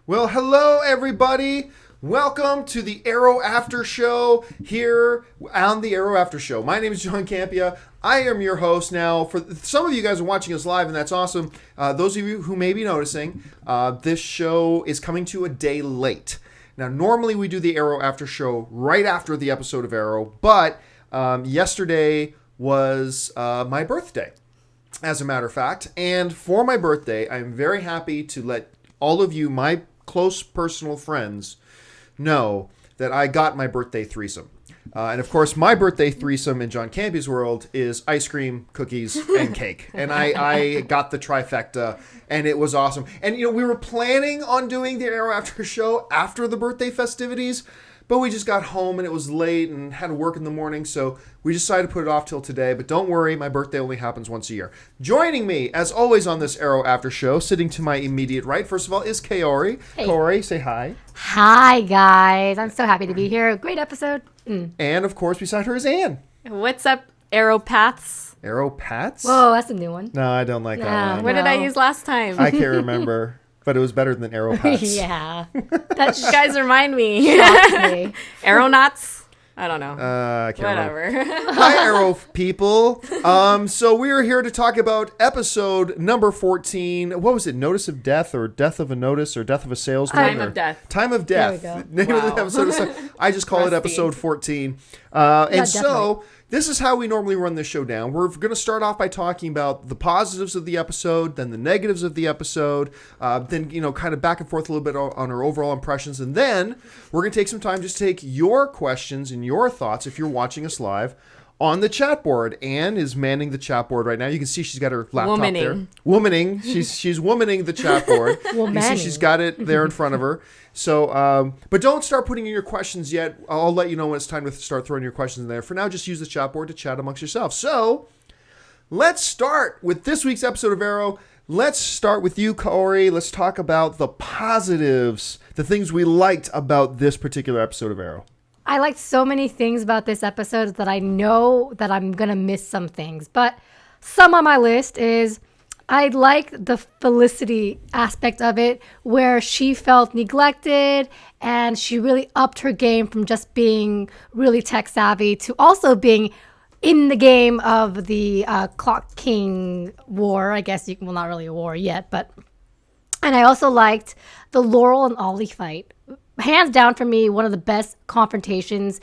Well, hello, everybody. Welcome to the Arrow After Show here on the Arrow After Show. My name is John Campea. I am your host now. For some of you guys are watching us live, and that's awesome. Those of you who may be noticing, this show is coming to a day late. Now, normally we do the Arrow After Show right after the episode of Arrow, but yesterday was my birthday, as a matter of fact. And for my birthday, I'm very happy to let all of you, my close personal friends, know that I got my birthday threesome. And of course, my birthday threesome in John Campea's world is ice cream, cookies, and cake. And I got the trifecta, and it was awesome. And, you know, we were planning on doing the Arrow After Show after the birthday festivities, but we just got home and it was late and had to work in the morning, so we decided to put it off till today. But don't worry, my birthday only happens once a year. Joining me, as always, on this Arrow After Show, sitting to my immediate right, first of all, is Kaori. Hey. Kaori, say hi. Hi, guys. I'm so happy to be here. Great episode. And, of course, beside her is Anne. What's up, Arrow Paths? Arrow Pats? Whoa, that's a new one. No, I don't like that one. What did I use last time? I can't remember. But it was better than Arrow Pats. Yeah. That you guys remind me. Aeronauts? I don't know. I can't Whatever. remember. Hi, Arrow people. So we are here to talk about episode number 14. What was it? Notice of Death, or Death of a Notice, or Death of a Salesman? Time of Death. Time of Death. There we go. Name of the episode. I just call it episode 14. And so this is how we normally run this show down. We're going to start off by talking about the positives of the episode, then the negatives of the episode, then, you know, kind of back and forth a little bit on our overall impressions. And then we're going to take some time just to take your questions and your thoughts, if you're watching us live, on the chat board. Anne is manning the chat board right now. You can see she's got her laptop there. Womaning. She's womaning the chat board. You see she's got it there in front of her. So, but don't start putting in your questions yet. I'll let you know when it's time to start throwing your questions in there. For now, just use the chat board to chat amongst yourselves. So, let's start with this week's episode of Arrow. Let's start with you, Kaori. Let's talk about the positives, the things we liked about this particular episode of Arrow. I liked so many things about this episode that I know that I'm going to miss some things. But some on my list is I like the Felicity aspect of it, where she felt neglected and she really upped her game from just being really tech savvy to also being in the game of the Clock King war. I guess well, not really a war yet, but. And I also liked the Laurel and Ollie fight. Hands down for me, one of the best confrontations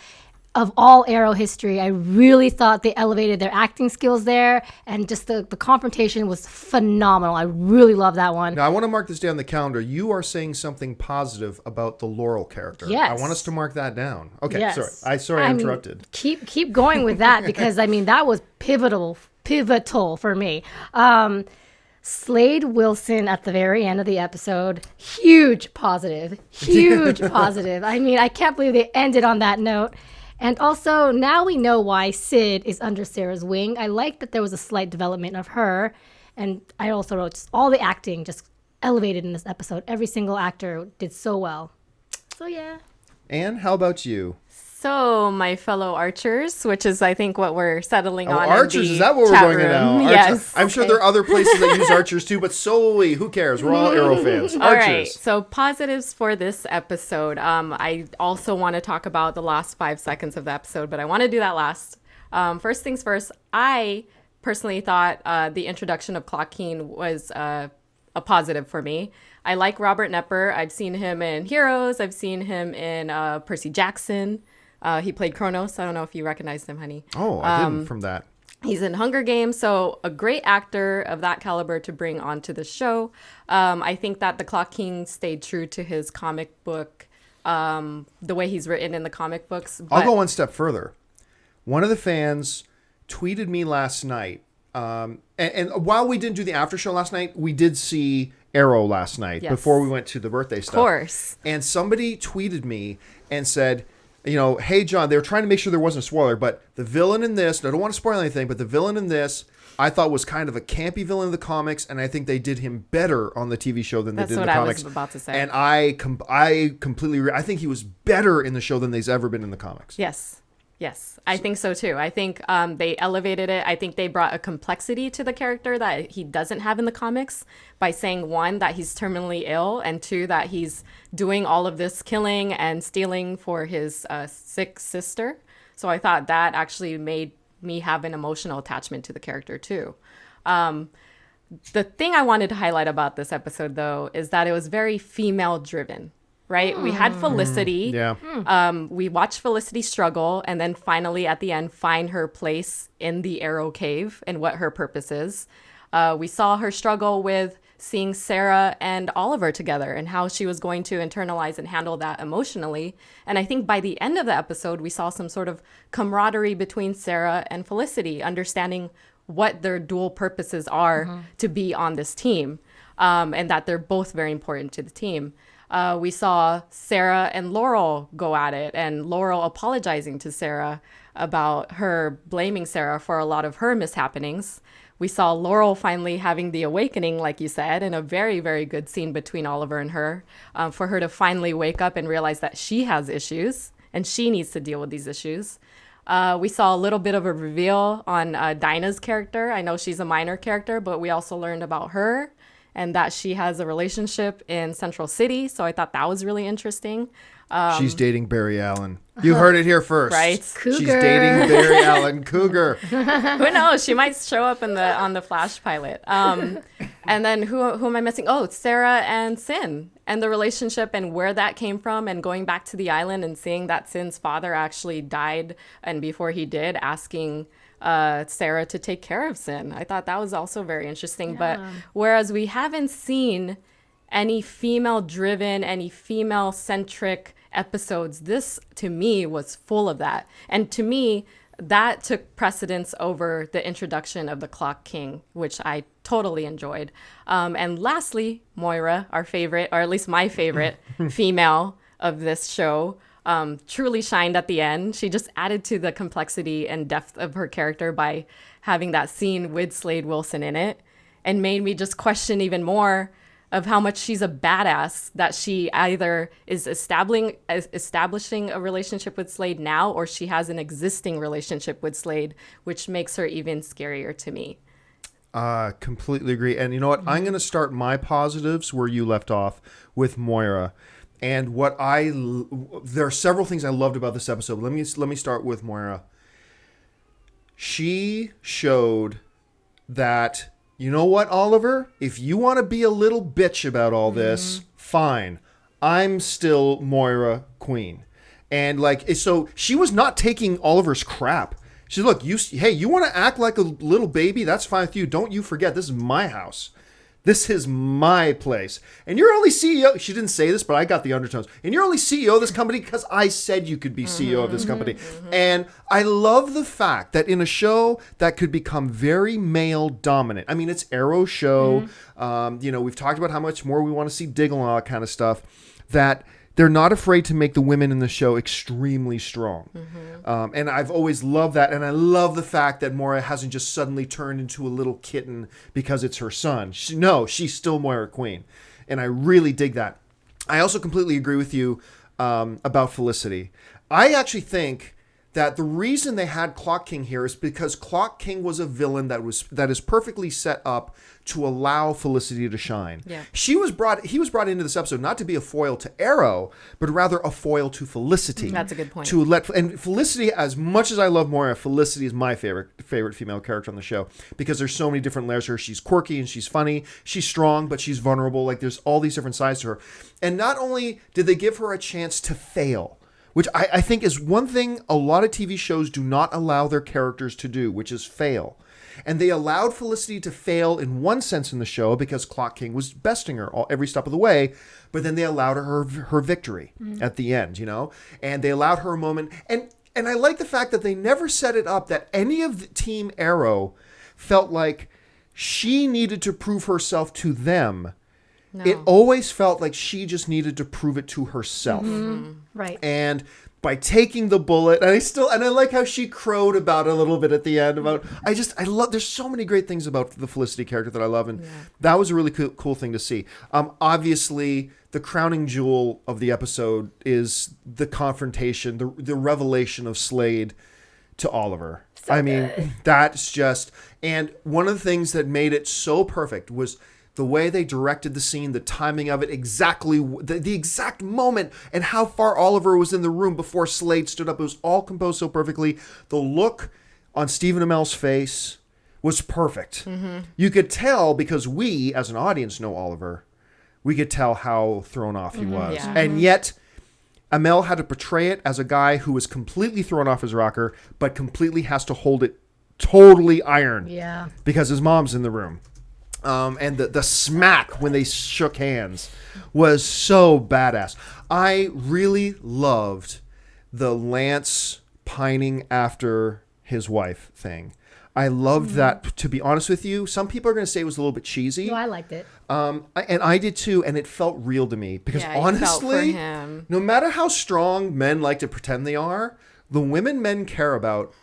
of all Arrow history. I really thought they elevated their acting skills there, and just the confrontation was phenomenal. I really love that one. Now, I want to mark this down the calendar. You are saying something positive about the Laurel character. Yes. I want us to mark that down. Okay, yes. Sorry I interrupted. Keep going with that, because, I mean, that was pivotal for me. Slade Wilson at the very end of the episode, huge positive. I mean, I can't believe they ended on that note. And also, now we know why Sid is under Sarah's wing. I like that there was a slight development of her. And I also wrote just all the acting just elevated in this episode. Every single actor did so well. So, yeah. Anne, how about you? So, my fellow archers, which is, I think, what we're settling on. Archers, is that what we're going to now? Yes. I'm sure there are other places that use archers too, but solely, who cares? We're all Arrow fans. All right. So, positives for this episode. I also want to talk about the last 5 seconds of the episode, but I want to do that last. First things first, I personally thought the introduction of Clock King was a positive for me. I like Robert Knepper. I've seen him in Heroes. I've seen him in Percy Jackson. He played Kronos. I don't know if you recognize him, honey. Oh, I didn't from that. He's in Hunger Games, so a great actor of that caliber to bring onto the show. I think that the Clock King stayed true to his comic book, the way he's written in the comic books. I'll go one step further. One of the fans tweeted me last night, and while we didn't do the after show last night, we did see Arrow last night before we went to the birthday stuff. Of course. And somebody tweeted me and said, you know, hey, John, they were trying to make sure there wasn't a spoiler, but the villain in this, I don't want to spoil anything, but the villain in this, I thought was kind of a campy villain in the comics, and I think they did him better on the TV show than they did in the comics. That's what I was about to say. And I completely, I think he was better in the show than he's ever been in the comics. Yes. Yes, I think so too. I think they elevated it. I think they brought a complexity to the character that he doesn't have in the comics by saying, one, that he's terminally ill, and two, that he's doing all of this killing and stealing for his sick sister. So I thought that actually made me have an emotional attachment to the character too. The thing I wanted to highlight about this episode, though, is that it was very female driven. Right? We had Felicity. We watched Felicity struggle and then finally at the end find her place in the Arrow Cave and what her purpose is. We saw her struggle with seeing Sarah and Oliver together and how she was going to internalize and handle that emotionally. And I think by the end of the episode, we saw some sort of camaraderie between Sarah and Felicity, understanding what their dual purposes are to be on this team, and that they're both very important to the team. We saw Sarah and Laurel go at it, and Laurel apologizing to Sarah about her blaming Sarah for a lot of her mishappenings. We saw Laurel finally having the awakening, like you said, in a very, very good scene between Oliver and her, for her to finally wake up and realize that she has issues and she needs to deal with these issues. We saw a little bit of a reveal on Dinah's character. I know she's a minor character, but we also learned about her and that she has a relationship in Central City. So I thought that was really interesting. She's dating Barry Allen. You heard it here first. Right? Cougar. She's dating Barry Allen. Cougar. Who knows? She might show up on the Flash pilot. And then who am I missing? Oh, it's Sarah and Sin and the relationship and where that came from, and going back to the island and seeing that Sin's father actually died, and before he did, asking Sarah to take care of Sin. I thought that was also very interesting. Yeah. But whereas we haven't seen any female-driven, any female-centric episodes, this to me was full of that. And to me, that took precedence over the introduction of the Clock King, which I totally enjoyed. And lastly, Moira, our favorite, or at least my favorite female of this show, truly shined at the end. She just added to the complexity and depth of her character by having that scene with Slade Wilson in it, and made me just question even more of how much she's a badass, that she either is establishing a relationship with Slade now, or she has an existing relationship with Slade, which makes her even scarier to me. Completely agree. And you know what? I'm going to start my positives where you left off with Moira. And there are several things I loved about this episode. Let me start with Moira. She showed that, you know what, Oliver? If you want to be a little bitch about all this, fine. I'm still Moira Queen. And so she was not taking Oliver's crap. She said, look, you want to act like a little baby? That's fine with you. Don't you forget, this is my house. This is my place. And you're only CEO. She didn't say this, but I got the undertones. And you're only CEO of this company because I said you could be CEO of this company. And I love the fact that in a show that could become very male dominant. I mean, it's Arrow's show. We've talked about how much more we want to see Diggle and all that kind of stuff. That they're not afraid to make the women in the show extremely strong. And I've always loved that. And I love the fact that Moira hasn't just suddenly turned into a little kitten because it's her son. She's still Moira Queen. And I really dig that. I also completely agree with you about Felicity. I actually think that the reason they had Clock King here is because Clock King was a villain that is perfectly set up to allow Felicity to shine. Yeah. He was brought into this episode not to be a foil to Arrow, but rather a foil to Felicity. That's a good point. And Felicity, as much as I love Moira, Felicity is my favorite female character on the show because there's so many different layers to her. She's quirky and she's funny. She's strong, but she's vulnerable. Like, there's all these different sides to her. And not only did they give her a chance to fail, which I think is one thing a lot of TV shows do not allow their characters to do, which is fail. And they allowed Felicity to fail in one sense in the show because Clock King was besting her every step of the way, but then they allowed her victory at the end, and they allowed her a moment. And I like the fact that they never set it up that any of the Team Arrow felt like she needed to prove herself to them. No. It always felt like she just needed to prove it to herself. Right. And by taking the bullet, and I like how she crowed about it a little bit at the end I love, there's so many great things about the Felicity character that I love, and that was a really cool thing to see. Obviously, the crowning jewel of the episode is the confrontation, the revelation of Slade to Oliver. So I mean, good. that's just, and one of the things that made it so perfect was the way they directed the scene, the timing of it, exactly the exact moment, and how far Oliver was in the room before Slade stood up. It was all composed so perfectly. The look on Stephen Amell's face was perfect. You could tell, because we, as an audience, know Oliver. We could tell how thrown off he was. Yeah. And yet, Amell had to portray it as a guy who was completely thrown off his rocker, but completely has to hold it totally iron. Yeah. Because his mom's in the room. And the smack when they shook hands was so badass. I really loved the Lance pining after his wife thing. I loved that, to be honest with you. Some people are going to say it was a little bit cheesy. No, I liked it. And I did too, and it felt real to me. Because Yeah, you felt for honestly, him. no matter how strong men like to pretend they are, the women men care about,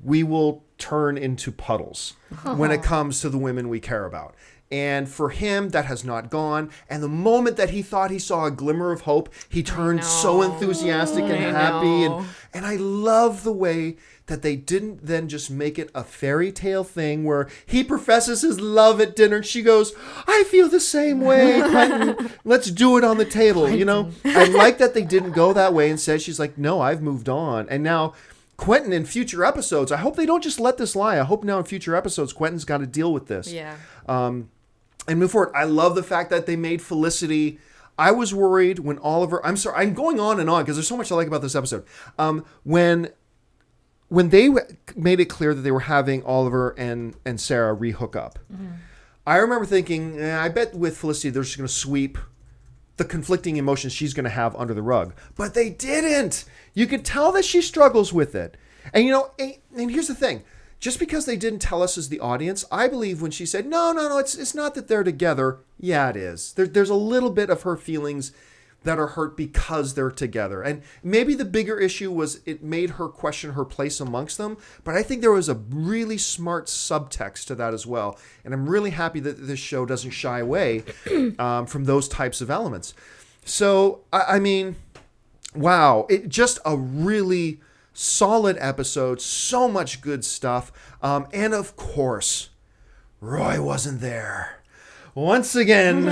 we will turn into puddles when it comes to the women we care about. And for him, that has not gone. And the moment that he thought he saw a glimmer of hope, he turned so enthusiastic and I happy. know. And I love the way that they didn't then just make it a fairy tale thing where he professes his love at dinner and she goes, I feel the same way, Quentin. Let's do it on the table. You know, I like that they didn't go that way and said, she's like, no, I've moved on. And now Quentin, in future episodes, I hope they don't just let this lie. I hope now in future episodes, Quentin's got to deal with this. Yeah. And move forward. I love the fact that they made Felicity. I was worried when Oliver. I'm sorry. I'm going on and on because there's so much I like about this episode. When they made it clear that they were having Oliver and Sarah rehook up, I remember thinking, I bet with Felicity they're just going to sweep the conflicting emotions she's going to have under the rug. But they didn't. You could tell that she struggles with it. And you know, and here's the thing. Just because they didn't tell us as the audience, I believe when she said, no, it's not that they're together. Yeah, it is. There's a little bit of her feelings that are hurt because they're together. And maybe the bigger issue was it made her question her place amongst them. But I think there was a really smart subtext to that as well. And I'm really happy that this show doesn't shy away from those types of elements. So, I mean, wow. It just a really solid episode, so much good stuff. And of course, Roy wasn't there. Once again,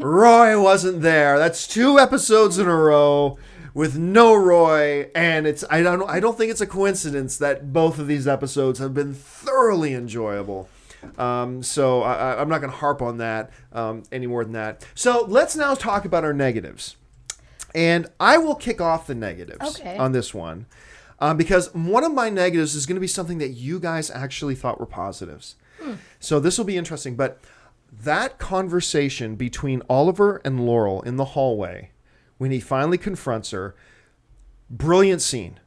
Roy wasn't there. That's 2 episodes in a row with no Roy, and I don't think it's a coincidence that both of these episodes have been thoroughly enjoyable. So I'm not going to harp on that any more than that. So let's now talk about our negatives. And I will kick off the negatives on this one. Because one of my negatives is going to be something that you guys actually thought were positives. So this will be interesting. But that conversation between Oliver and Laurel in the hallway, when he finally confronts her, brilliant scene.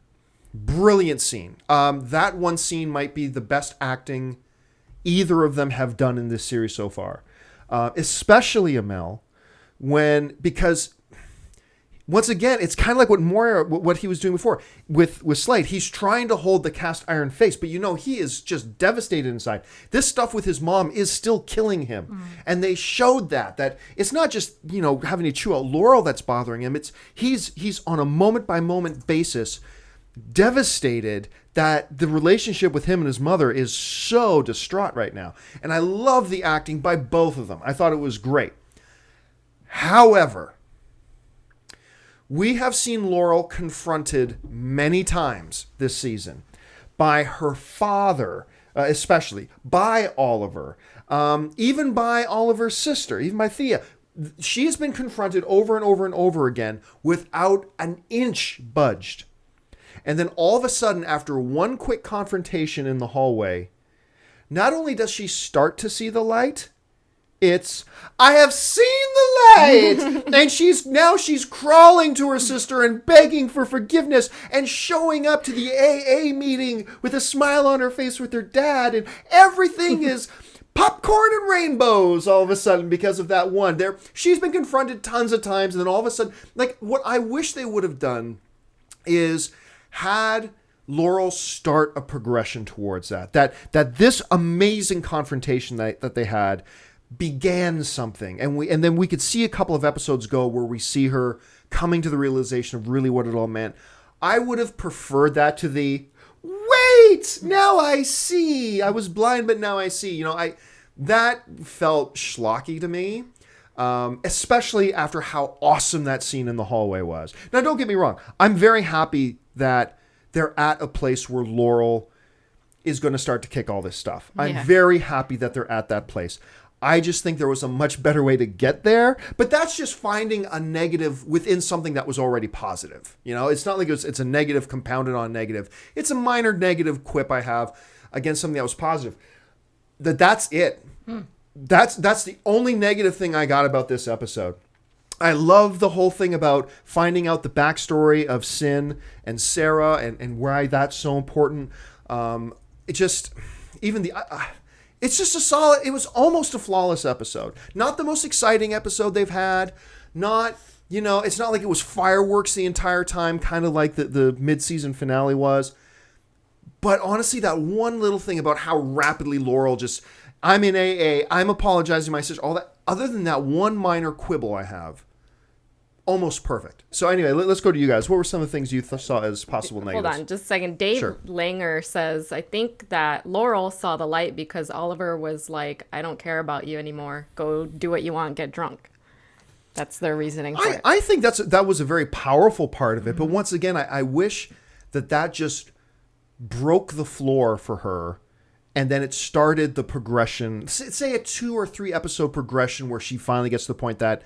Brilliant scene. That one scene might be the best acting either of them have done in this series so far. Especially Amell, because once again, it's kind of like what he was doing before with Slade. He's trying to hold the cast iron face, but you know, he is just devastated inside. This stuff with his mom is still killing him. And they showed that it's not just, you know, having to chew out Laurel that's bothering him. He's on a moment by moment basis devastated that the relationship with him and his mother is so distraught right now. And I love the acting by both of them. I thought it was great. However, we have seen Laurel confronted many times this season by her father, especially by Oliver, even by Oliver's sister, even by Thea. She has been confronted over and over and over again without an inch budged. And then all of a sudden, after one quick confrontation in the hallway, not only does she start to see the light, it's, I have seen the light! And she's crawling to her sister and begging for forgiveness and showing up to the AA meeting with a smile on her face with her dad, and everything is popcorn and rainbows all of a sudden because of that one. She's been confronted tons of times, and then all of a sudden, like, what I wish they would have done is had Laurel start a progression towards that this amazing confrontation that they had began something, and then we could see a couple of episodes go where we see her coming to the realization of really what it all meant. I would have preferred that to the, wait wait, now I see. I was blind, but now I see. That felt schlocky to me. Especially after how awesome that scene in the hallway was. Now, don't get me wrong. I'm very happy that they're at a place where Laurel is going to start to kick all this stuff. I'm very happy that they're at that place. I just think there was a much better way to get there. But that's just finding a negative within something that was already positive. It's not like it's a negative compounded on negative. It's a minor negative quip I have against something that was positive. That's it. That's the only negative thing I got about this episode. I love the whole thing about finding out the backstory of Sin and Sarah and why that's so important. It's just a solid, it was almost a flawless episode. Not the most exciting episode they've had. It's not like it was fireworks the entire time, kind of like the mid-season finale was. But honestly, that one little thing about how rapidly Laurel just, I'm in AA, I'm apologizing to my sister, all that, other than that one minor quibble I have, almost perfect. So anyway, let's go to you guys. What were some of the things you saw as possible negatives? Hold on, just a second. Dave Langer says, I think that Laurel saw the light because Oliver was like, I don't care about you anymore. Go do what you want, get drunk. That's their reasoning for it. I think that was a very powerful part of it. But once again, I wish that just broke the floor for her. And then it started the progression, say a 2 or 3 episode progression where she finally gets to the point that,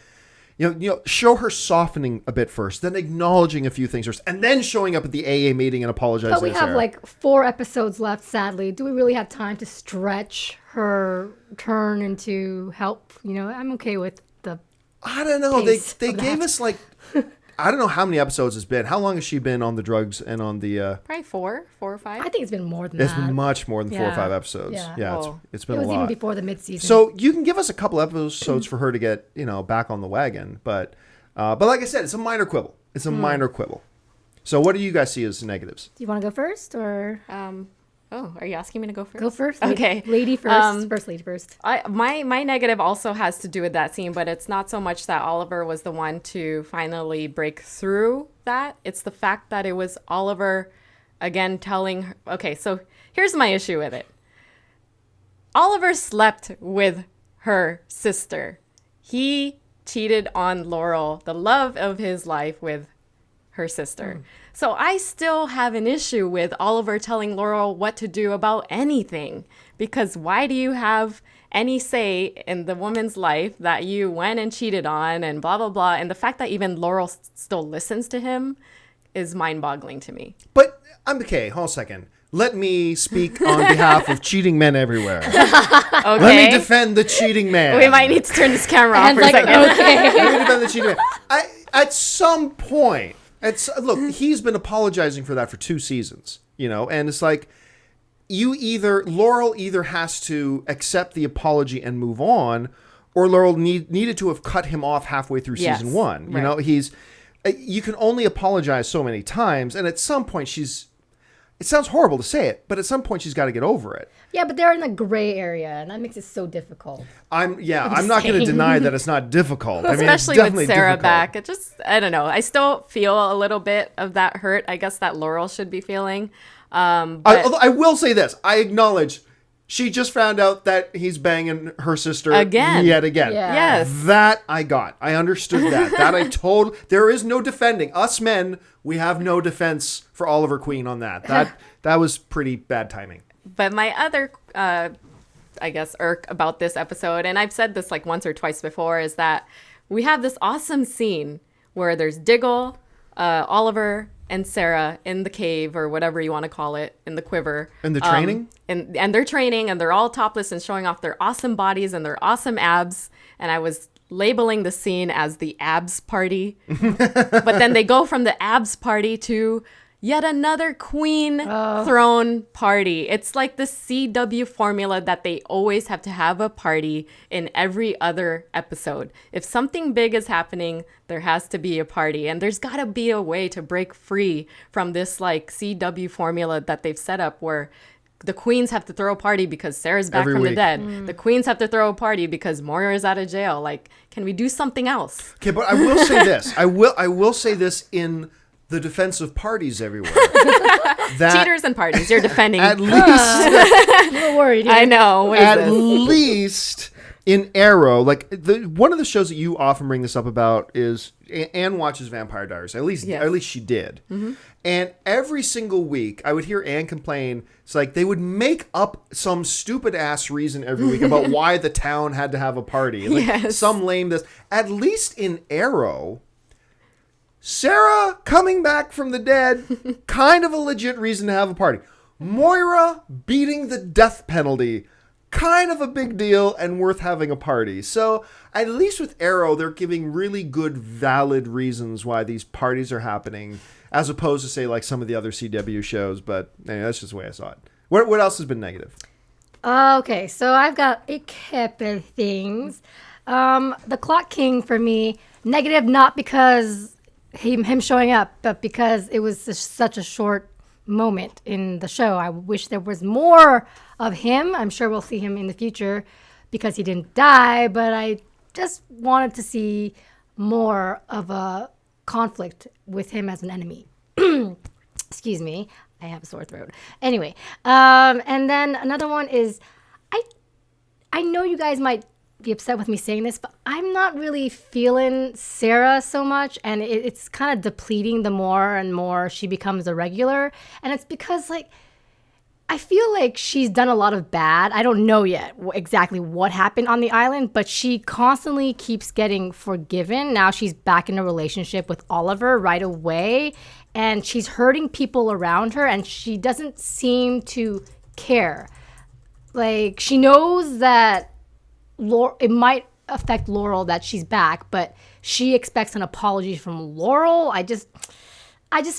show her softening a bit first, then acknowledging a few things first, and then showing up at the AA meeting and apologizing. But we have like 4 episodes left, sadly. Do we really have time to stretch her turn into help? I'm okay with the I don't know. They gave us like, I don't know how many episodes it's been. How long has she been on the drugs and on the... Probably 4 or 5. I think it's been more than that. It's been much more than 4 or 5 episodes. Yeah, it's been a lot. It was even before the mid-season. So you can give us a couple episodes for her to get, back on the wagon. But like I said, it's a minor quibble. It's a minor quibble. So what do you guys see as negatives? Do you want to go first or... are you asking me to go first? Go first. Okay. Lady first. First lady first. My negative also has to do with that scene, but it's not so much that Oliver was the one to finally break through that. It's the fact that it was Oliver, again, telling her... Okay, so here's my issue with it. Oliver slept with her sister. He cheated on Laurel, the love of his life, with her sister. So I still have an issue with Oliver telling Laurel what to do about anything, because why do you have any say in the woman's life that you went and cheated on and blah, blah, blah. And the fact that even Laurel still listens to him is mind-boggling to me. But I'm okay. Hold on a second. Let me speak on behalf of cheating men everywhere. Okay. Let me defend the cheating man. We might need to turn this camera off for a second. Okay. Let me defend the cheating man. At some point... look, he's been apologizing for that for 2 seasons, and it's like Laurel either has to accept the apology and move on, or Laurel needed to have cut him off halfway through season 1. Right. You can only apologize so many times, and at some point it sounds horrible to say it, but at some point she's got to get over it. Yeah, but they're in the gray area, and that makes it so difficult. I'm not going to deny that it's not difficult. Especially it's with Sarah difficult. back. I don't know. I still feel a little bit of that hurt, I guess, that Laurel should be feeling. Although I will say this. I acknowledge she just found out that he's banging her sister yet again. Yeah. Yes. That I got. I understood that. There is no defending. Us men, we have no defense for Oliver Queen on that. That was pretty bad timing. But my other, I guess, irk about this episode, and I've said this like once or twice before, is that we have this awesome scene where there's Diggle, Oliver, and Sarah in the cave, or whatever you want to call it, in the quiver. And the training? And they're training, and they're all topless and showing off their awesome bodies and their awesome abs. And I was labeling the scene as the abs party. But then they go from the abs party to yet another queen throne party. It's like the CW formula that they always have to have a party in every other episode. If something big is happening, there has to be a party. And there's got to be a way to break free from this like CW formula that they've set up where the queens have to throw a party because Sarah's back Every from week. the dead. The queens have to throw a party because Moira is out of jail. Like, can we do something else? Okay, but I will say this. I will say this in the defensive parties everywhere. Cheaters and parties. You're defending. At least, I'm a little worried. I know. What is at this? least in Arrow, like one of the shows that you often bring this up about is Anne watches Vampire Diaries. At least she did. Mm-hmm. And every single week, I would hear Anne complain. It's like they would make up some stupid ass reason every week about why the town had to have a party. Like some lame this. At least in Arrow, Sarah coming back from the dead, kind of a legit reason to have a party. Moira beating the death penalty, kind of a big deal and worth having a party. So at least with Arrow, they're giving really good, valid reasons why these parties are happening, as opposed to, say, like some of the other CW shows. But anyway, that's just the way I saw it. What else has been negative? Okay, so I've got a couple of things. The Clock King for me, negative not because him showing up, but because it was such a short moment in the show. I wish there was more of him. I'm sure we'll see him in the future because he didn't die, but I just wanted to see more of a conflict with him as an enemy. Excuse me. I have a sore throat. Anyway, and then another one is I know you guys might be upset with me saying this, but I'm not really feeling Sarah so much, and it's kind of depleting the more and more she becomes a regular. And it's because, like, I feel like she's done a lot of bad. I don't know yet exactly what happened on the island, but she constantly keeps getting forgiven. Now she's back in a relationship with Oliver right away, and she's hurting people around her, and she doesn't seem to care. Like, she knows that it might affect Laurel that she's back, but she expects an apology from Laurel. I just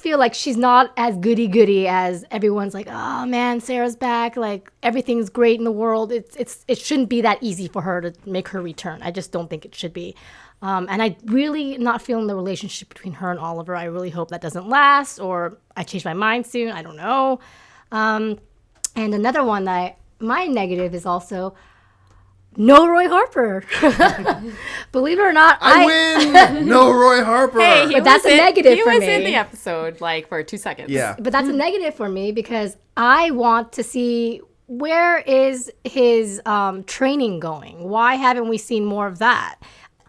feel like she's not as goody-goody as everyone's like, oh man, Sarah's back. Like, everything's great in the world. It shouldn't be that easy for her to make her return. I just don't think it should be. And I really not feeling the relationship between her and Oliver. I really hope that doesn't last, or I change my mind soon. I don't know. And another one my negative is also no Roy Harper. Believe it or not, I win. No Roy Harper. Hey, but that's a negative for me. He was in the episode like for 2 seconds. Yeah. But that's a negative for me because I want to see where is his training going. Why haven't we seen more of that?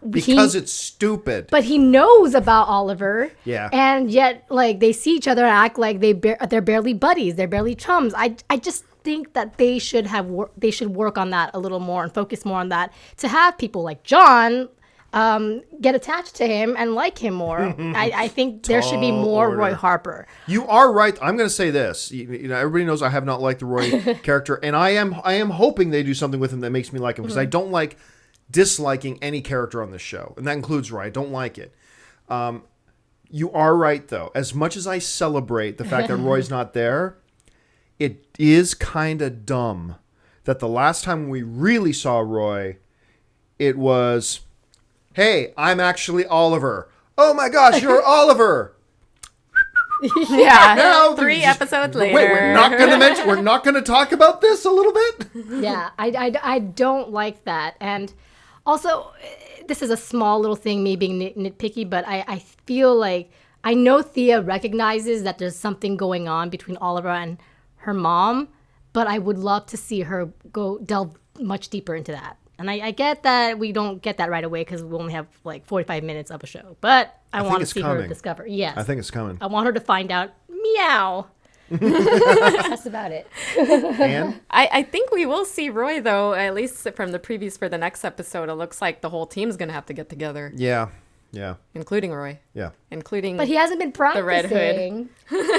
Because it's stupid. But he knows about Oliver. Yeah. And yet, like, they see each other and act like they're barely buddies. They're barely chums. I just think that they should work on that a little more and focus more on that to have people like John get attached to him and like him more. I think there should be more Roy Harper. You are right. I'm going to say this. You know, everybody knows I have not liked the Roy character, and I am hoping they do something with him that makes me like him, because I don't like disliking any character on this show, and that includes Roy. I don't like it. You are right, though. As much as I celebrate the fact that Roy's not there, it is kind of dumb that the last time we really saw Roy, it was, hey, I'm actually Oliver. Oh my gosh, you're Oliver. Yeah. Now, 3 episodes later. Wait, we're not going to talk about this a little bit? Yeah, I don't like that. And also, this is a small little thing, me being nitpicky, but I feel like I know Thea recognizes that there's something going on between Oliver and her mom, but I would love to see her delve much deeper into that. And I get that we don't get that right away because we only have like 45 minutes of a show, but I want to see her discover. Yes. I think it's coming. I want her to find out. Meow. That's about it. And I think we will see Roy, though, at least from the previews for the next episode. It looks like the whole team's going to have to get together. Yeah. Including Roy. Yeah. Including But he hasn't been practicing. the Red Hood.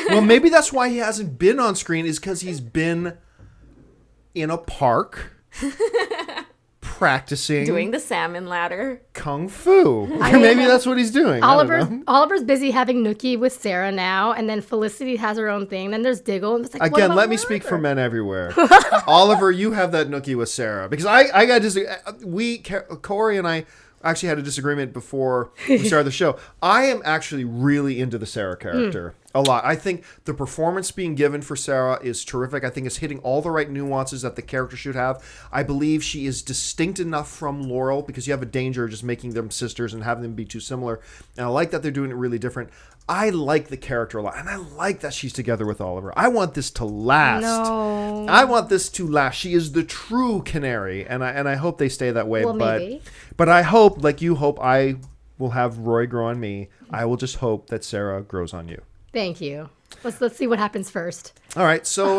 Well, maybe that's why he hasn't been on screen, is because he's been in a park practicing doing the salmon ladder. kung fu. Maybe that's what he's doing. Oliver's busy having Nookie with Sarah now, and then Felicity has her own thing. Then there's Diggle. And it's like, Again, let me speak for men everywhere. Oliver, you have that Nookie with Sarah, because I got Corey and I actually had a disagreement before we started the show. I am actually really into the Sarah character. A lot. I think the performance being given for Sarah is terrific. I think it's hitting all the right nuances that the character should have. I believe she is distinct enough from Laurel because you have a danger of just making them sisters and having them be too similar. And I like that they're doing it really different. I like the character a lot. And I like that she's together with Oliver. I want this to last. No. I want this to last. She is the true canary. And I hope they stay that way. Well, maybe. But I hope, like you hope, I will have Roy grow on me. I will just hope that Sarah grows on you. Thank you. Let's see what happens first. All right. So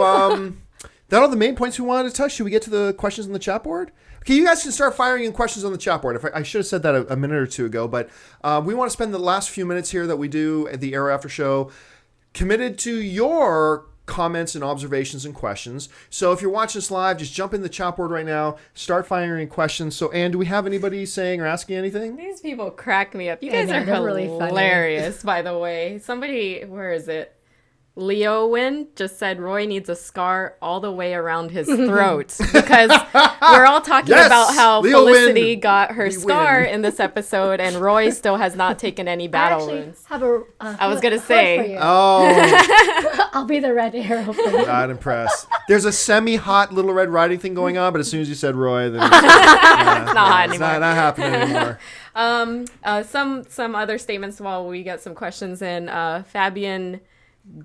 that are the main points we wanted to touch. Should we get to the questions on the chat board? Okay, you guys can start firing in questions on the chat board. I should have said that a minute or two ago, but we want to spend the last few minutes here that we do at the Arrow After Show committed to your comments and observations and questions. So if you're watching us live, just jump in the chat board right now. Start firing questions. So, Anne, do we have anybody saying or asking anything? These people crack me up. You Yeah, guys are they're really funny. hilarious, by the way. Somebody, where is it? Leo Win just said Roy needs a scar all the way around his throat because we're all talking Yes! about how Leo Felicity Win. got her We scar win. in this episode and Roy still has not taken any I battle actually wounds. have a. I was gonna hood say. for you. Oh, I'll be the red arrow for you. not impressed. There's a semi-hot Little Red Riding thing going on, but as soon as you said Roy, then It's not hot it's anymore. not happening anymore. Some other statements while we get some questions in. Fabian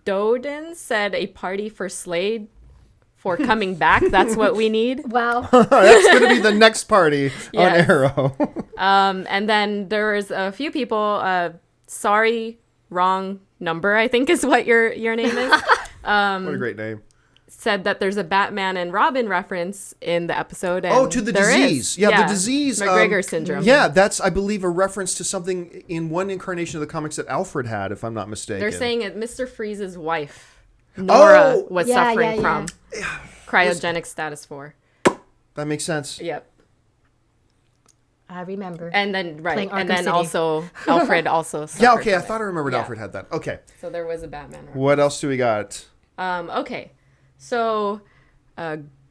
Doden said a party for Slade for coming back. That's what we need. Wow. That's going to be the next party Yes. on Arrow. And then there was a few people. Sorry, wrong number. I think is what your name is. What a great name. Said that there's a Batman and Robin reference in the episode. And Oh, to the there disease. is. Yeah, the disease. McGregor syndrome. Yeah, that's, I believe, a reference to something in one incarnation of the comics that Alfred had, if I'm not mistaken. They're saying it. Mr. Freeze's wife, Nora, was Yeah, suffering yeah, from cryogenic status 4. That makes sense. Yep. I remember. And then Playing and Arkham then City. also Alfred also. Yeah, suffered okay, I from thought I remembered Yeah. Alfred had that. Okay. So there was a Batman reference. What else do we got? Okay, so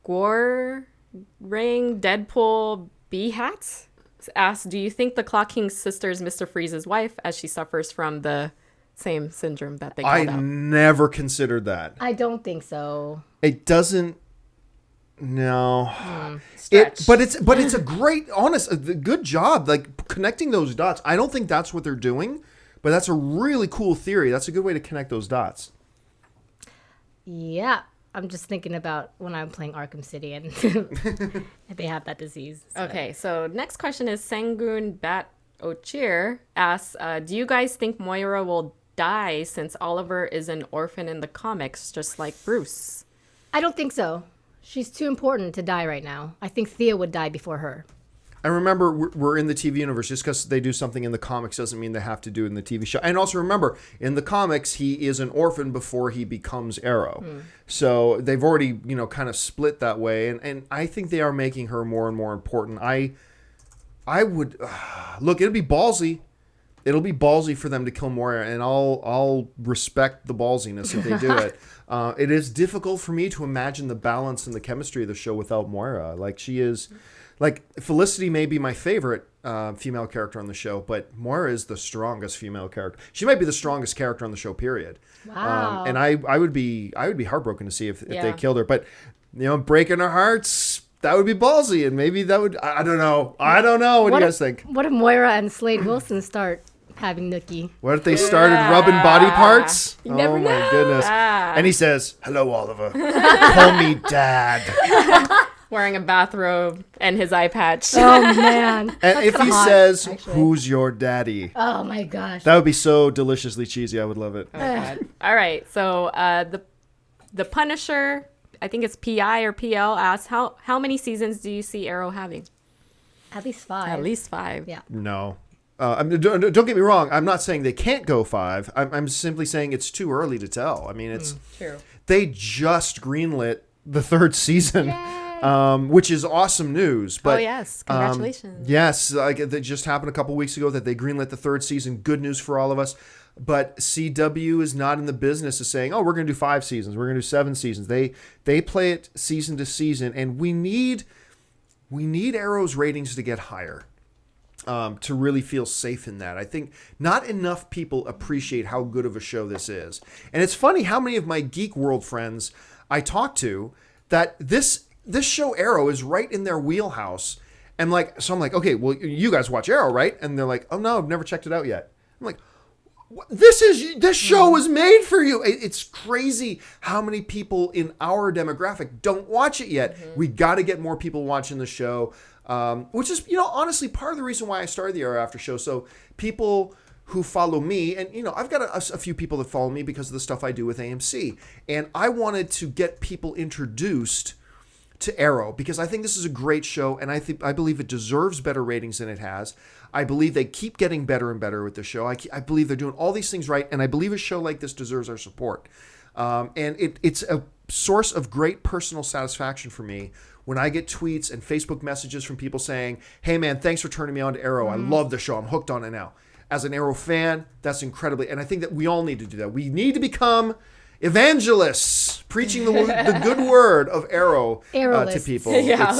Gorring Deadpool B Hat asks, "Do you think the Clock King's sister is Mr. Freeze's wife, as she suffers from the same syndrome that they I called out?" never considered that. I don't think so. It doesn't. No. Stretch. But it's a great, good job, like connecting those dots. I don't think that's what they're doing, but that's a really cool theory. That's a good way to connect those dots. Yeah. I'm just thinking about when I'm playing Arkham City and they have that disease. So. Okay, so next question is Sangun Bat Ochir asks, "Do you guys think Moira will die since Oliver is an orphan in the comics, just like Bruce?" I don't think so. She's too important to die right now. I think Thea would die before her. I remember we're in the TV universe. Just because they do something in the comics doesn't mean they have to do it in the TV show. And also remember, in the comics, he is an orphan before he becomes Arrow. So they've already, kind of split that way. And I think they are making her more and more important. I would look. It'll be ballsy. It'll be ballsy for them to kill Moira, and I'll respect the ballsiness if they do it. It is difficult for me to imagine the balance and the chemistry of the show without Moira. Like she is. Like, Felicity may be my favorite female character on the show, but Moira is the strongest female character. She might be the strongest character on the show, period. Wow. And I would be heartbroken to see if they Yeah. killed her. But, breaking her hearts, that would be ballsy. And maybe that would, I don't know. What do you guys think? What if Moira and Slade Wilson start having nookie? What if they started rubbing body parts? You never my know. goodness. Ah. And he says, "Hello, Oliver. Call me Dad." Wearing a bathrobe and his eye patch. Oh, man. And That's if he kinda hot, says, actually. "Who's your daddy?" Oh, my gosh. That would be so deliciously cheesy. I would love it. Oh, God. All right, so the Punisher, I think it's PI or PL, asks, how many seasons do you see Arrow having? At least 5. At least 5. Yeah. No. Don't get me wrong. I'm not saying they can't go 5. I'm simply saying it's too early to tell. I mean, it's True. they just greenlit the 3rd season, which is awesome news. But yes, congratulations. yes, like it just happened a couple weeks ago that they greenlit the 3rd season. Good news for all of us. But CW is not in the business of saying, "Oh, we're going to do 5 seasons. We're going to do 7 seasons." They play it season to season, and we need Arrow's ratings to get higher. to really feel safe in that. I think not enough people appreciate how good of a show this is. And it's funny how many of my geek world friends I talk to that this show Arrow is right in their wheelhouse. And so I'm like, okay, well, you guys watch Arrow, right? And they're like, oh no, I've never checked it out yet. I'm like, this show was made for you. It's crazy how many people in our demographic don't watch it yet. We got to get more people watching the show, which is, honestly part of the reason why I started the Arrow After Show. So people who follow me, and I've got a few people that follow me because of the stuff I do with AMC, and I wanted to get people introduced to Arrow because I think this is a great show, and I believe it deserves better ratings than it has. I believe they keep getting better and better with the show. I believe they're doing all these things right, and I believe a show like this deserves our support. And it's a source of great personal satisfaction for me when I get tweets and Facebook messages from people saying, hey man, thanks for turning me on to Arrow. I love the show. I'm hooked on it now. As an Arrow fan, that's incredibly, and I think that we all need to do that. We need to become evangelists, preaching the good word of Arrow to people. Yeah, I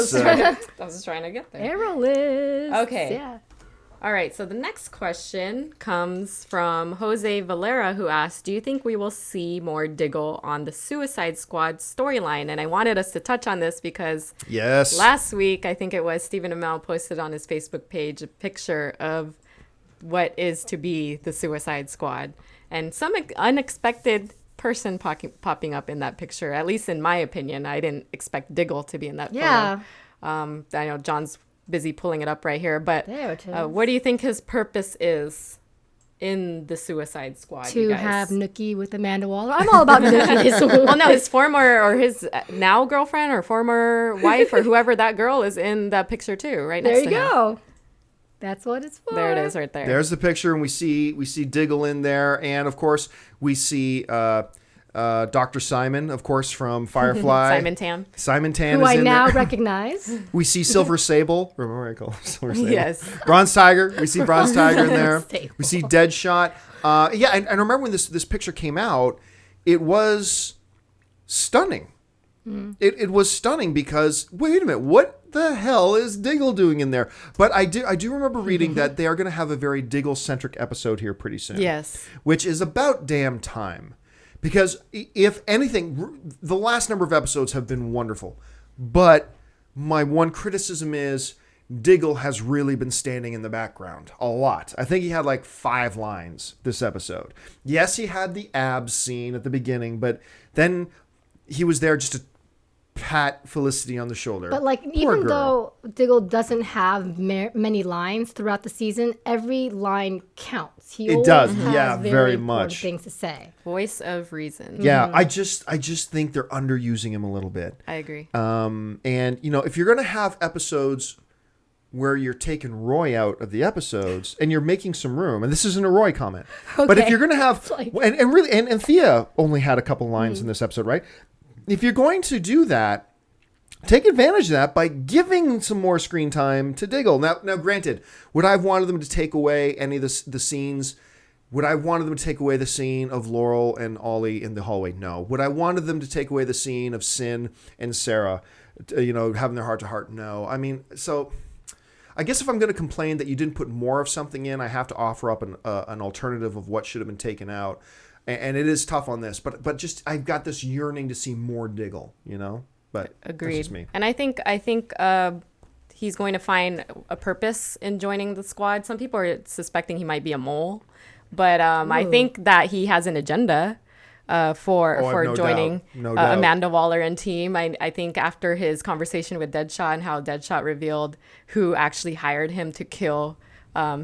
was trying to get there. Arrowlists. Okay. Yeah. All right, so the next question comes from Jose Valera, who asked, do you think we will see more Diggle on the Suicide Squad storyline? And I wanted us to touch on this because last week, I think it was, Stephen Amell posted on his Facebook page a picture of what is to be the Suicide Squad. And some unexpected person popping up in that picture, at least in my opinion. I didn't expect Diggle to be in that photo. I know John's busy pulling it up right here, but what do you think his purpose is in the Suicide Squad? To have Nookie with Amanda Waller. I'm all about Nookie. Well, no, his former or his now girlfriend or former wife or whoever that girl is in that picture too, right next to him. There you go. That's what it's for. There it is right there. There's the picture, and we see Diggle in there, and of course we see Dr. Simon, of course, from Firefly. Simon Tan who is I in now there. recognize. We see Silver Sable. Remember I call him Silver Sable? Yes. Bronze Tiger. We see Bronze Tiger in there. We see Deadshot. And I remember when this picture came out, it was stunning. It was stunning because, wait a minute, what the hell is Diggle doing in there? But I do remember reading that they are going to have a very Diggle-centric episode here pretty soon. Yes. Which is about damn time. Because if anything, the last number of episodes have been wonderful. But my one criticism is Diggle has really been standing in the background a lot. I think he had like 5 lines this episode. Yes, he had the abs scene at the beginning, but then he was there just to pat Felicity on the shoulder. But even though Diggle doesn't have many lines throughout the season, every line counts. It does, has very much things to say. Voice of reason. Yeah, I just think they're underusing him a little bit. I agree. And if you're gonna have episodes where you're taking Roy out of the episodes and you're making some room, and this isn't a Roy comment, but if you're gonna have and Thea only had a couple lines in this episode, right? If you're going to do that, take advantage of that by giving some more screen time to Diggle. Now, granted, would I have wanted them to take away any of the scenes? Would I have wanted them to take away the scene of Laurel and Ollie in the hallway? No. Would I wanted them to take away the scene of Sin and Sarah, having their heart-to-heart? No. I mean, so I guess if I'm going to complain that you didn't put more of something in, I have to offer up an alternative of what should have been taken out. And it is tough on this, but just I've got this yearning to see more Diggle, But agreed. That's just me. And I think he's going to find a purpose in joining the squad. Some people are suspecting he might be a mole, but I think that he has an agenda for joining Amanda Waller and team. I think after his conversation with Deadshot and how Deadshot revealed who actually hired him to kill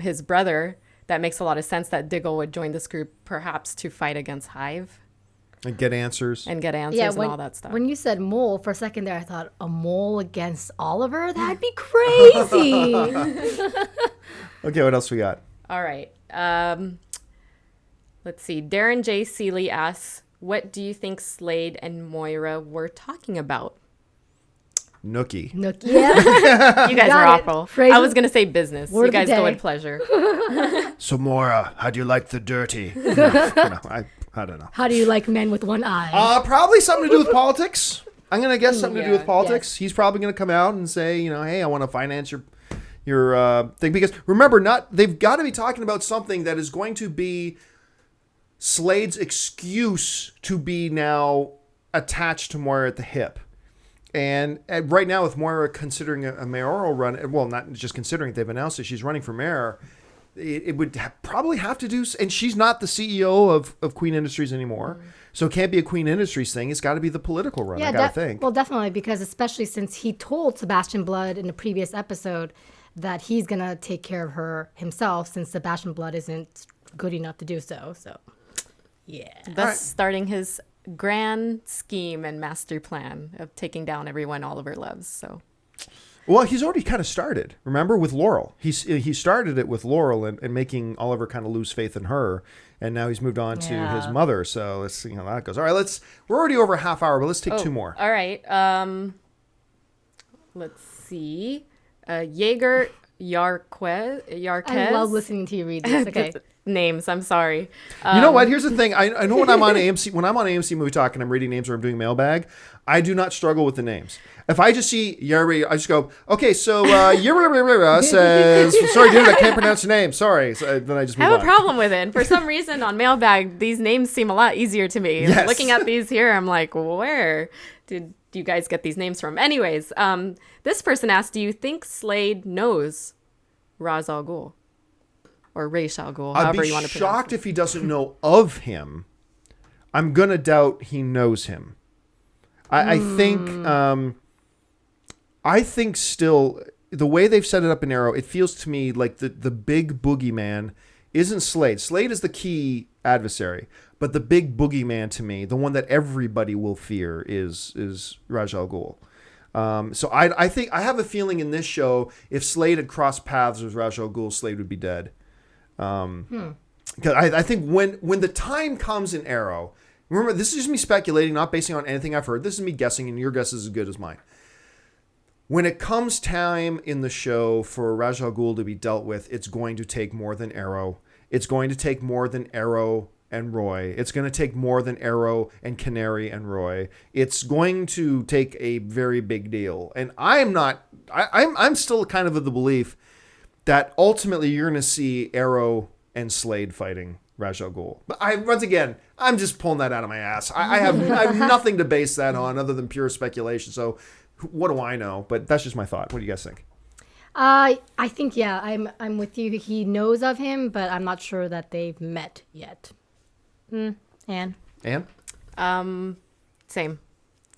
his brother, that makes a lot of sense that Diggle would join this group perhaps to fight against Hive. And get answers. And all that stuff. When you said mole, for a second there, I thought, a mole against Oliver? That'd be crazy. Okay, what else we got? All right. Let's see. Darren J. Seeley asks, what do you think Slade and Moira were talking about? Nookie. Yeah. You guys are awful. I was going to say business. You guys go with pleasure. So, Moira, how do you like the dirty? I don't know. How do you like men with one eye? Probably something to do with politics. I'm going to guess something to do with politics. Yes. He's probably going to come out and say, hey, I want to finance your thing, because remember, they've got to be talking about something that is going to be Slade's excuse to be now attached to Moira at the hip. And right now, with Moira considering a mayoral run, well, not just considering it, they've announced that she's running for mayor, it would probably have to do, and she's not the CEO of Queen Industries anymore, so it can't be a Queen Industries thing. It's got to be the political run, I gotta think. Well, definitely, because especially since he told Sebastian Blood in the previous episode that he's going to take care of her himself, since Sebastian Blood isn't good enough to do so. So, yeah. Thus starting his grand scheme and master plan of taking down everyone Oliver loves. So, well, he's already kind of started. Remember, with Laurel, he started it with Laurel and making Oliver kind of lose faith in her, and now he's moved on to his mother. So let's see how that goes. All right, we're already over a half hour, but let's take two more. All right, let's see. Jaeger Yarquez. I love listening to you read this. Okay. Names. I'm sorry. You know what? Here's the thing. I know when I'm on AMC Movie Talk and I'm reading names or I'm doing mailbag, I do not struggle with the names. If I just see Yuri, I just go, okay, so Yuri says, sorry, dude, I can't pronounce your name. Sorry. So then I just move on. I have a problem with it. And for some reason on mailbag, these names seem a lot easier to me. Yes. Looking at these here, I'm like, where did you guys get these names from? Anyways, this person asked, do you think Slade knows Ra's al Ghul? Or Ra's al Ghul, however you want to pronounce it. I'd be shocked if he doesn't know of him. I'm going to doubt he knows him. I think still, the way they've set it up in Arrow, it feels to me like the big boogeyman isn't Slade. Slade is the key adversary. But the big boogeyman to me, the one that everybody will fear, is Ra's al Ghul. So I think, I have a feeling in this show, if Slade had crossed paths with Ra's al Ghul, Slade would be dead. Because I think when the time comes in Arrow, remember, this is just me speculating, not basing on anything I've heard. This is me guessing, and your guess is as good as mine. When it comes time in the show for Ra's al Ghul to be dealt with, it's going to take more than Arrow. It's going to take more than Arrow and Roy. It's going to take more than Arrow and Canary and Roy. It's going to take a very big deal. And I'm still kind of the belief that ultimately you're going to see Arrow and Slade fighting Ra's al Ghul. But once again, I'm just pulling that out of my ass. I have nothing to base that on other than pure speculation. So what do I know? But that's just my thought. What do you guys think? I think, yeah, I'm with you. He knows of him, but I'm not sure that they've met yet. Anne? Same.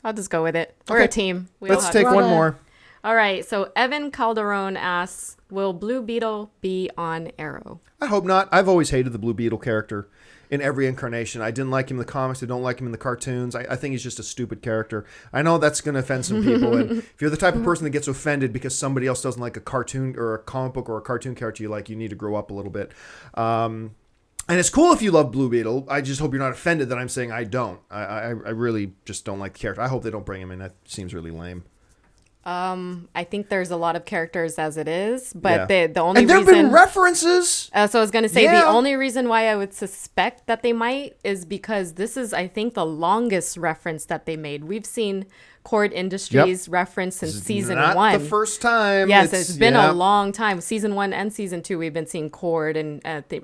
I'll just go with it. We're Okay. a team. Let's take one more. All right. So Evan Calderon asks, will Blue Beetle be on Arrow? I hope not. I've always hated the Blue Beetle character in every incarnation. I didn't like him in the comics. I don't like him in the cartoons. I think he's just a stupid character. I know that's going to offend some people. And if you're the type of person that gets offended because somebody else doesn't like a cartoon or a comic book or a cartoon character you like, you need to grow up a little bit. And it's cool if you love Blue Beetle. I just hope you're not offended that I'm saying I don't. I really just don't like the character. I hope they don't bring him in. That seems really lame. I think there's a lot of characters as it is, but the only and there reason... have been references. So I was going to say, the only reason why I would suspect that they might is because this is, I think, the longest reference that they made. We've seen Cord Industries reference since season not 1. The first time. Yes, it's been a long time. Season 1 and season 2, we've been seeing Cord and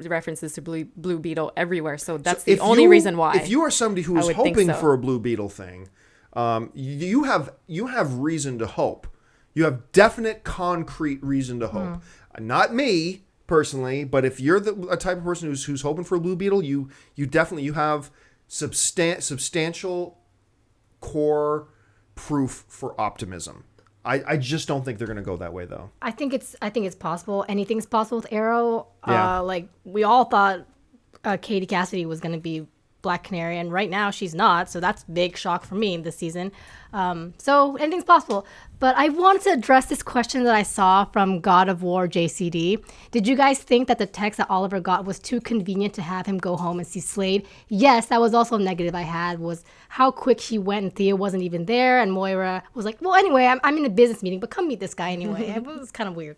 references to Blue Beetle everywhere. So that's the only reason why. If you are somebody who is hoping for a Blue Beetle thing, you have reason to hope. You have definite, concrete reason to hope. Not me personally, but if you're a type of person who's hoping for a Blue Beetle, you definitely have substantial core proof for optimism. I just don't think they're going to go that way, though. I think it's possible. Anything's possible with Arrow. Yeah. Like we all thought, Katie Cassidy was going to be Black Canary, and right now she's not. So that's a big shock for me this season. So anything's possible. But I wanted to address this question that I saw from God of War JCD. Did you guys think that the text that Oliver got was too convenient to have him go home and see Slade? Yes, that was also a negative I had, was how quick he went and Thea wasn't even there. And Moira was like, well, anyway, I'm in a business meeting, but come meet this guy anyway. It was kind of weird.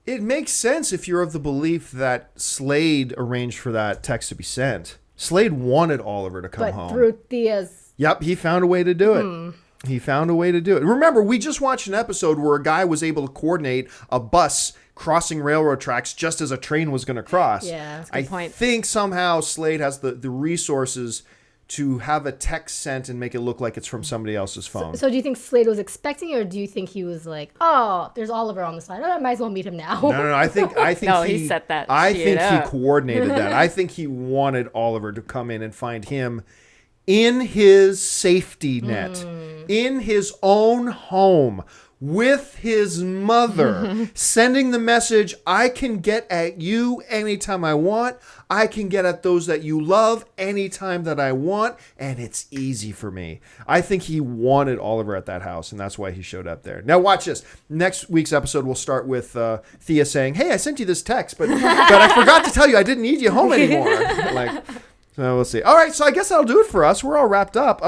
It makes sense if you're of the belief that Slade arranged for that text to be sent. Slade wanted Oliver to come home. But through Thea's... Yep, he found a way to do it. He found a way to do it. Remember, we just watched an episode where a guy was able to coordinate a bus crossing railroad tracks just as a train was going to cross. Yeah, that's a good I point. think somehow Slade has the resources to have a text sent and make it look like it's from somebody else's phone. So do you think Slade was expecting it, or do you think he was like, oh, there's Oliver on the side. Oh, I might as well meet him now. No. I think No, he set that I shit think up. he coordinated that. I think he wanted Oliver to come in and find him in his safety net, in his own home, with his mother, sending the message, I can get at you anytime I want. I can get at those that you love anytime that I want, and it's easy for me. I think he wanted Oliver at that house, and that's why he showed up there. Now watch this. Next week's episode will start with Thea saying, hey, I sent you this text, but I forgot to tell you I didn't need you home anymore. So we'll see. All right, so I guess that'll do it for us. We're all wrapped up.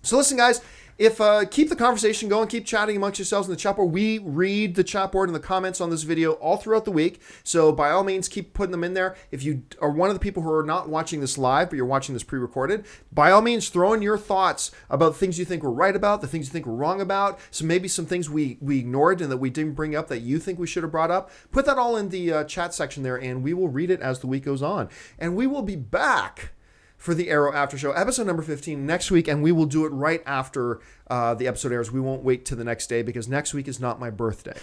So listen, guys, if keep the conversation going, keep chatting amongst yourselves in the chat board. We read the chat board and the comments on this video all throughout the week. So by all means, keep putting them in there. If you are one of the people who are not watching this live, but you're watching this pre-recorded, by all means, throw in your thoughts about things you think we're right about, the things you think we're wrong about. So maybe some things we ignored and that we didn't bring up that you think we should have brought up. Put that all in the chat section there, and we will read it as the week goes on. And we will be back for the Arrow After Show, episode number 15 next week, and we will do it right after the episode airs. We won't wait till the next day because next week is not my birthday.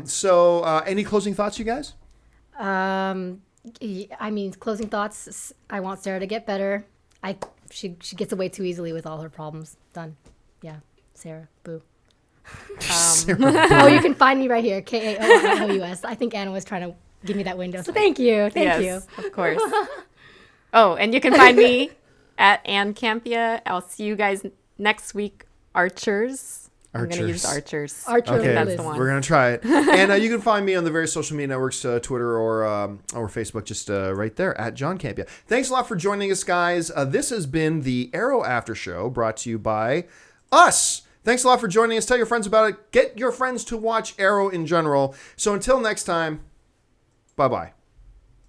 So any closing thoughts, you guys? I mean, closing thoughts. I want Sarah to get better. She gets away too easily with all her problems. Done. Yeah, Sarah. Boo. Oh, you can find me right here. KAOIOUS. I think Anna was trying to give me that window. So thank you. Thank you. Of course. Oh, and you can find me at Ann Campea. I'll see you guys next week. Archers. I'm going to use Archers. Okay, That's the one. we're going to try it. And you can find me on the various social media networks, Twitter or Facebook, just right there, at John Campea. Thanks a lot for joining us, guys. This has been the Arrow After Show, brought to you by us. Thanks a lot for joining us. Tell your friends about it. Get your friends to watch Arrow in general. So until next time, bye-bye.